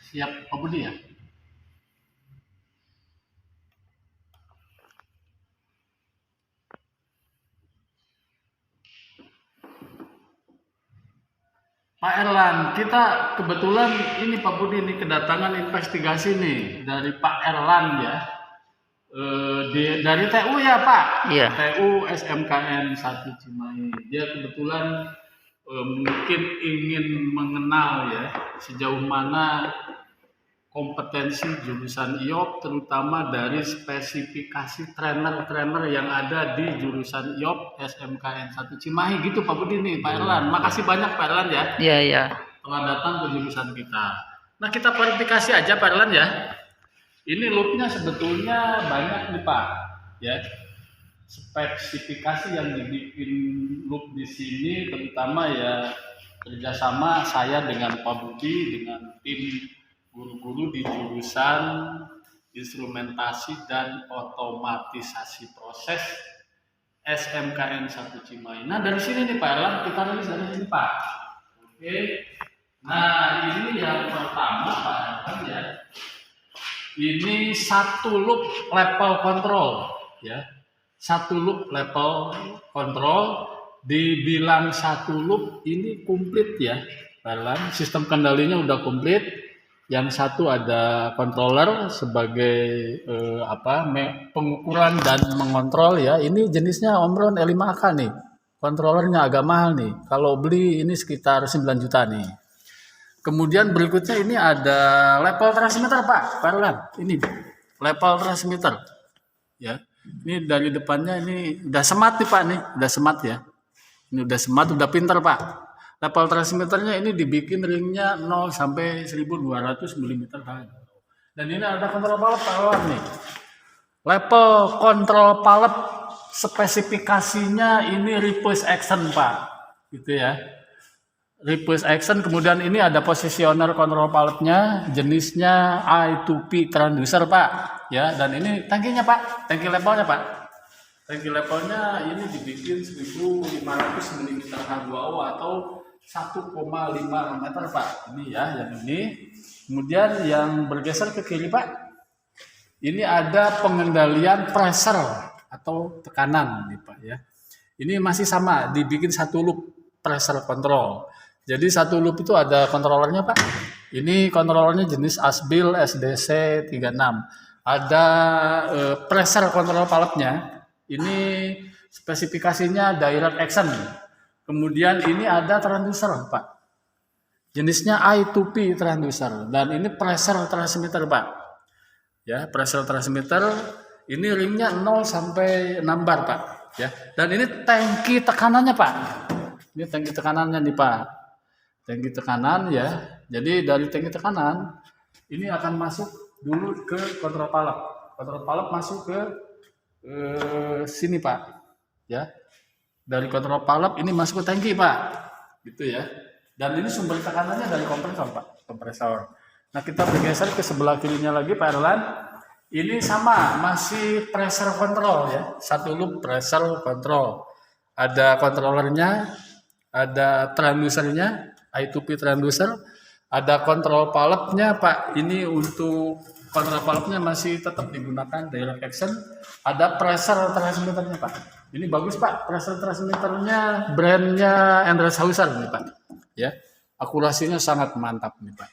Siap Pak Budi ya? Pak Erlan, kita kebetulan ini Pak Budi ini kedatangan investigasi nih dari Pak Erlan ya. Dari TU ya Pak? Iya. TU SMKN 1 Cimahi. Dia kebetulan mungkin ingin mengenal ya sejauh mana kompetensi jurusan IOP, terutama dari spesifikasi trainer-trainer yang ada di jurusan IOP SMKN 1 Cimahi gitu Pak Budi nih Pak Erlan. Makasih banyak Pak Erlan ya. Iya, iya. Telah datang ke jurusan kita. Nah kita verifikasi aja Pak Erlan ya. Ini loopnya sebetulnya banyak nih Pak, ya. Spesifikasi yang dibikin loop di sini, terutama ya kerjasama saya dengan Pak Budi dengan tim guru-guru di jurusan instrumentasi dan otomatisasi proses SMKN 1 Cimahi. Nah dari sini nih Pak Erlan, kita rilis dari sini Pak. Oke. Nah ini yang pertama Pak Erlan ya. Ini satu loop level control ya. Satu loop level control, dibilang satu loop ini komplit ya. Erlan, sistem kendalinya udah komplit. Yang satu ada controller sebagai pengukuran dan mengontrol ya. Ini jenisnya Omron E5AK nih. Kontrolernya agak mahal nih. Kalau beli ini sekitar 9 juta nih. Kemudian berikutnya ini ada level transmitter Pak Erlan. Ini level transmitter. Ya. Ini dari depannya ini udah smart nih Pak nih, udah smart ya. Ini udah smart, udah pinter Pak. Level transmitternya ini dibikin ringnya 0 sampai 1200 mm. Dan ini ada kontrol palep Pak Erlan nih. Level kontrol palep spesifikasinya ini reverse action Pak. Gitu ya. Reverse action, kemudian ini ada positioner kontrol paletnya, jenisnya I2P transducer Pak, ya. Dan ini tangkinya Pak, tangki levelnya Pak. Tangki levelnya ini dibikin 1500 mm H2O atau 1,5 meter Pak. Ini ya, yang ini. Kemudian yang bergeser ke kiri Pak, ini ada pengendalian pressure atau tekanan nih Pak ya. Ini masih sama, dibikin satu loop pressure control. Jadi satu loop itu ada kontrolernya Pak. Ini kontrolernya jenis Asbil SDC 36. Ada pressure control paletnya. Ini spesifikasinya direct action. Kemudian ini ada transducer Pak. Jenisnya I2P transducer. Dan ini pressure transmitter Pak. Ya, pressure transmitter. Ini ringnya 0 sampai 6 bar Pak. Ya. Dan ini tangki tekanannya Pak. Ini tangki tekanannya nih Pak. Tangki tekanan ya. Jadi dari tangki tekanan ini akan masuk dulu ke kontrol palep. Kontrol palep masuk ke sini Pak. Ya. Dari kontrol palep ini masuk ke tangki Pak. Gitu ya. Dan ini sumber tekanannya dari kompresor Pak. Kompresor. Nah kita bergeser ke sebelah kirinya lagi Pak Erlan. Ini sama, masih pressure control ya. Satu loop pressure control. Ada kontrolernya, ada transducernya, I2P transducer, ada kontrol palepnya Pak. Ini untuk kontrol palepnya masih tetap digunakan direct action. Ada pressure transmitternya Pak. Ini bagus Pak, pressure transmitternya brandnya Endreshauser nih Pak. Ya, akurasinya sangat mantap nih Pak.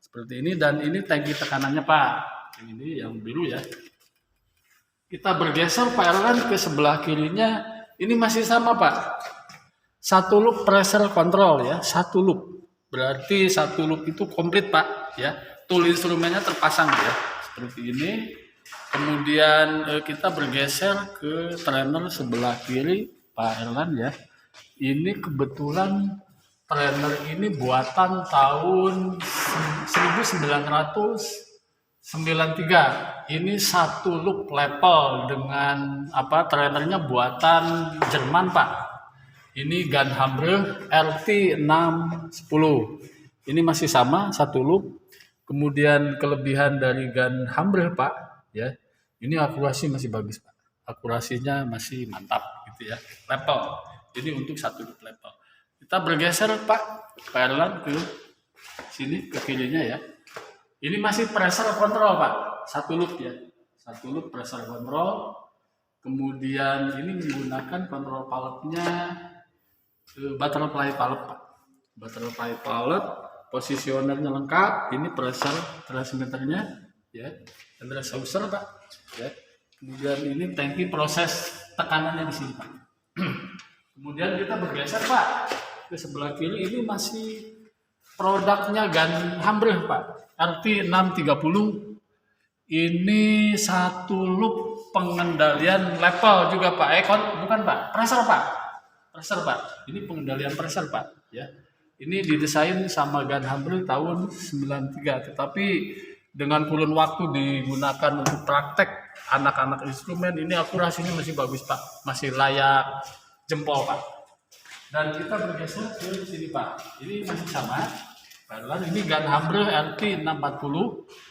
Seperti ini, dan ini tangki tekanannya Pak. Ini yang biru ya. Kita bergeser Pak Erlan ke sebelah kirinya. Ini masih sama Pak. Satu loop pressure control ya, satu loop. Berarti satu loop itu komplit Pak ya. Tool instrumennya terpasang ya. Seperti ini. Kemudian kita bergeser ke trainer sebelah kiri Pak Erlan ya. Ini kebetulan trainer ini buatan tahun 1993. Ini satu loop level dengan trainernya buatan Jerman Pak. Ini Gunhammer RT610. Ini masih sama satu loop. Kemudian kelebihan dari gun Humbrol Pak, ya. Ini akurasi masih bagus Pak. Akurasinya masih mantap gitu ya. Level. Ini untuk satu loop level. Kita bergeser Pak, Erlan ke sini ke kirinya ya. Ini masih pressure control Pak. Satu loop ya. Satu loop pressure control. Kemudian ini menggunakan control palletnya butterfly pallet Pak. Butterfly pallet, posisionernya lengkap. Ini pressure transmitternya ya. Ada saucer Pak. Ya. Kemudian ini tangki proses tekanannya di sini Pak. Kemudian kita bergeser Pak ke sebelah kiri. Ini masih produknya gun Humbrol Pak. RT630. Ini satu loop pengendalian level juga Pak. Bukan Pak, pressure Pak. Pressure Pak. Ini pengendalian pressure Pak. Ya. Ini didesain sama gun Humbrol tahun 93. Tetapi dengan kurun waktu digunakan untuk praktek anak-anak instrumen, ini akurasinya masih bagus Pak. Masih layak jempol Pak. Dan kita bergeser ke sini Pak. Ini masih sama. Ini gun Humbrol RT640.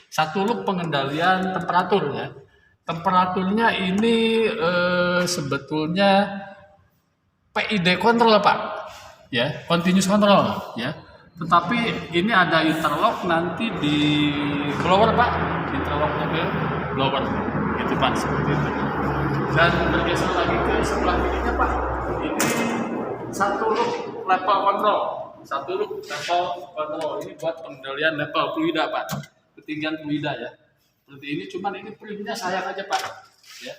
Satu loop pengendalian temperatur ya. Temperaturnya ini sebetulnya PID control Pak. Ya, continuous control ya. Tetapi ini ada interlock nanti di blower Pak. Interlocknya ke blower. Itu Pak, seperti itu. Dan bergeser lagi ke sebelah kirinya Pak. Ini satu loop level control. Satu loop level control. Ini buat pengendalian level fluida Pak. Ketinggian fluida ya. Seperti ini, cuman ini primnya sayang aja Pak. Ya.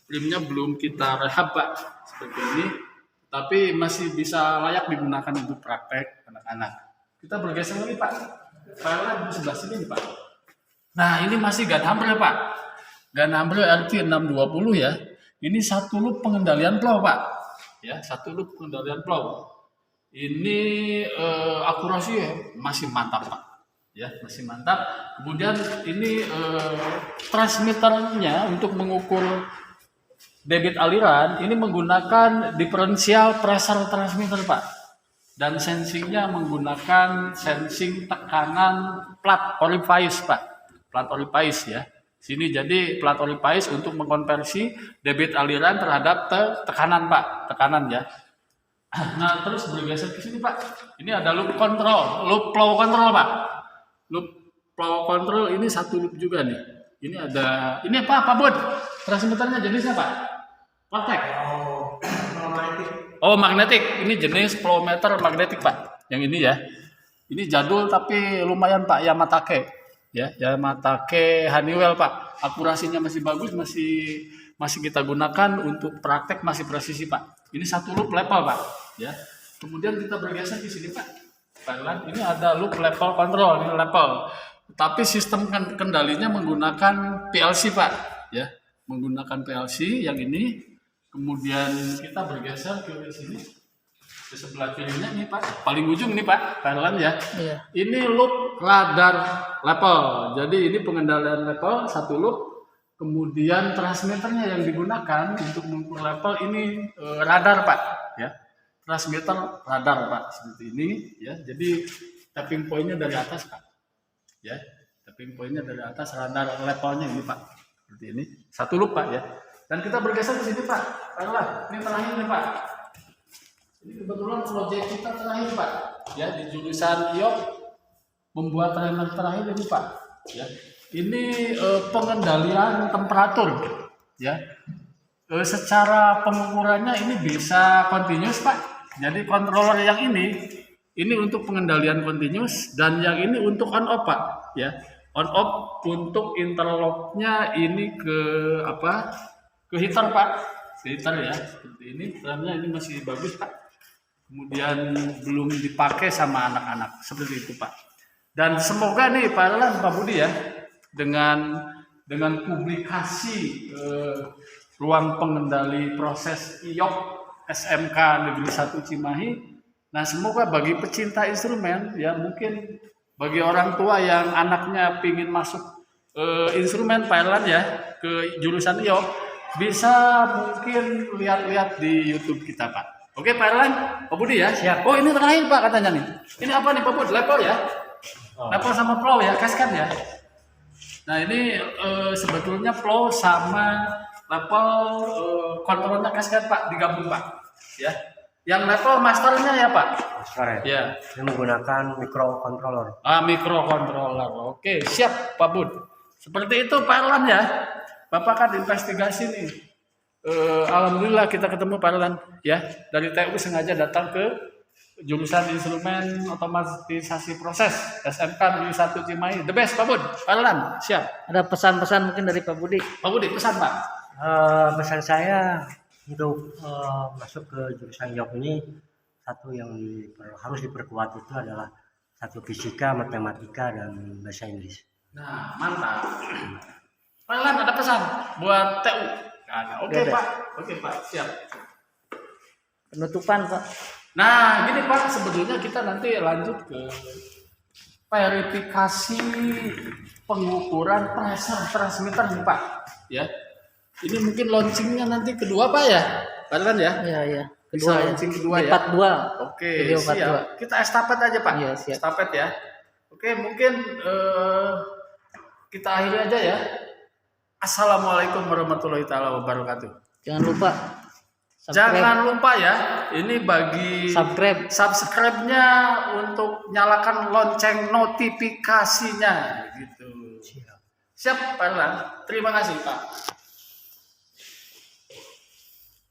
Primnya belum kita rehab Pak. Seperti ini. Tapi masih bisa layak digunakan untuk praktek anak-anak. Kita bergeser lagi Pak. Filenya di sebelah sini nih Pak. Nah ini masih gun Humbrol Pak. Gun Humbrol RT620 ya. Ini satu loop pengendalian plow Pak. Ya, satu loop pengendalian plow. Ini akurasi masih mantap Pak. Ya, masih mantap. Kemudian ini transmitternya untuk mengukur debit aliran ini menggunakan differential pressure transmitter Pak. Dan sensingnya menggunakan sensing tekanan plat orifice Pak. Plat orifice ya. Sini jadi plat orifice untuk mengkonversi debit aliran terhadap tekanan Pak. Tekanan ya. Nah terus bergeser ke sini Pak. Ini ada loop control, loop flow control Pak. Loop flow control ini satu loop juga nih. Ini ada, ini apa Bud? Transmitternya jenisnya Pak? Praktek. Oh magnetik. Ini jenis flowmeter magnetik Pak. Yang ini ya. Ini jadul tapi lumayan Pak, Yamatake. Ya, Yamatake Honeywell Pak. Akurasinya masih bagus, masih kita gunakan untuk praktek, masih presisi Pak. Ini satu loop level Pak. Ya. Kemudian kita bergeser di sini Pak. Thailand ini ada loop level control, ini level. Tapi sistem kendalinya menggunakan PLC Pak. Ya, menggunakan PLC yang ini. Kemudian kita bergeser ke sini, ke sebelah kirinya nih Pak, paling ujung nih Pak, Thailand ya. Iya. Ini loop radar level, jadi ini pengendalian level satu loop. Kemudian transmitternya yang digunakan untuk mengukur level ini radar Pak, ya. Transmitter radar Pak, seperti ini ya. Jadi tapping pointnya dari atas Pak, ya. Tapping pointnya dari atas, radar levelnya ini Pak, seperti ini. Satu loop Pak ya. Dan kita bergeser ke sini Pak. Baiklah, ini terakhir nih Pak. Ini kebetulan proyek kita terakhir Pak. Ya, di jurusan IOP membuat timer terakhir ini Pak. Ya. Ini pengendalian temperatur. Ya. Secara pengukurannya ini bisa continuous Pak. Jadi controller yang ini untuk pengendalian continuous dan yang ini untuk on off Pak. Ya. On off untuk interlocknya ini ke apa? Ke heater Pak, heater ya, seperti ini. Ternyata ini masih bagus Pak. Kemudian belum dipakai sama anak-anak, seperti itu Pak. Dan semoga nih Pak Erlan, Pak Budi ya, dengan publikasi ruang pengendali proses IOP SMK Negeri 1 Cimahi. Nah semoga bagi pecinta instrumen ya, mungkin bagi orang tua yang anaknya pingin masuk instrumen Pak Erlan ya ke jurusan IOP, bisa mungkin lihat-lihat di YouTube kita Pak. Oke Pak Erlan, Pak Budi ya. Siap. Oh ini terakhir Pak katanya nih. Ini apa nih Pak Budi? Level ya? Oh. Level sama flow ya, cascade ya. Nah ini sebetulnya flow sama level kontrolnya cascade Pak, digabung Pak. Ya. Yang level masternya ya Pak. Master ya. Ya. Ini menggunakan microcontroller. Microcontroller. Oke, siap Pak Bud. Seperti itu Pak Erlan ya. Bapak kan investigasi nih. Alhamdulillah kita ketemu Pak Erlan ya. Dari TU sengaja datang ke jurusan instrumen otomatisasi proses SMK Negeri 1 Cimahi. The best Pak Bud. Pak Erlan, siap. Ada pesan-pesan mungkin dari Pak Budi? Pak Budi pesan Pak. Pesan saya untuk masuk ke jurusan Yok ini, satu yang harus diperkuat itu adalah satu fisika, matematika, dan bahasa Inggris. Nah, mantap. Pak Erlan ada pesan buat TU? Ada. Oke Ada. Pak. Oke Pak, siap. Penutupan Pak. Nah, gini Pak, sebetulnya kita nanti lanjut ke verifikasi pengukuran pressure transmitter nih Pak. Ya, ini mungkin launchingnya nanti kedua Pak ya, Pak Erlan ya. Iya, iya. Bisa Kedua ya. launching kedua Di ya. part 2. Oke, Video part siap. Kita estafet aja Pak. Iya, siap. Estafet ya. Oke, mungkin kita akhiri aja ya. Assalamualaikum warahmatullahi taala wabarakatuh. Jangan lupa Jangan lupa ya, ini bagi subscribe-nya untuk nyalakan lonceng notifikasinya gitu. Siap Pak Erlan. Terima kasih Pak.